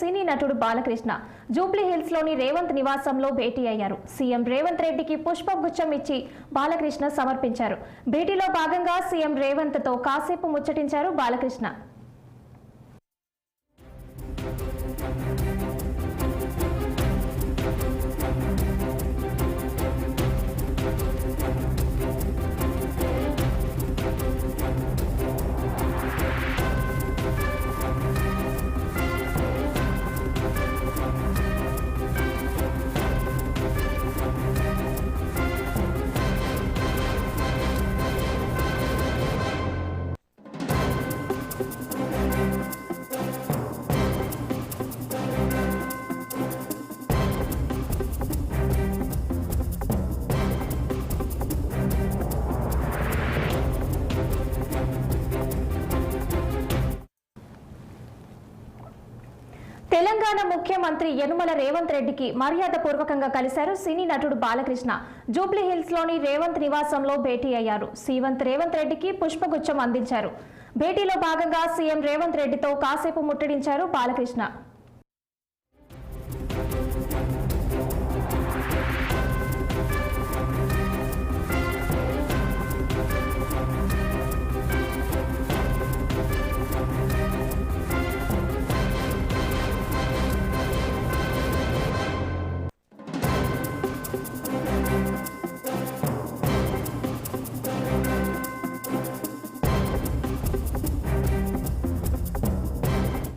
సినీ నటుడు Balakrishna Jubilee hills లోని రేవంత్ నివాసంలో భేటీ అయ్యారు. సీఎం రేవంత్ రెడ్డికి పుష్పగుచ్చం ఇచ్చి బాలకృష్ణ సమర్పించారు. భేటీలో భాగంగా సీఎం రేవంత్ తో కాసేపు ముచ్చటించారు బాలకృష్ణ. తెలంగాణ ముఖ్యమంత్రి యనుమల రేవంత్ రెడ్డికి మర్యాదపూర్వకంగా కలిశారు సినీ నటుడు బాలకృష్ణ. జూబ్లీ హిల్స్ లోని రేవంత్ నివాసంలో భేటీ అయ్యారు. సీఎం రేవంత్ రెడ్డికి పుష్పగుచ్చం అందించారు. భేటీలో భాగంగా సీఎం రేవంత్ రెడ్డితో కాసేపు ముట్టడించారు బాలకృష్ణ.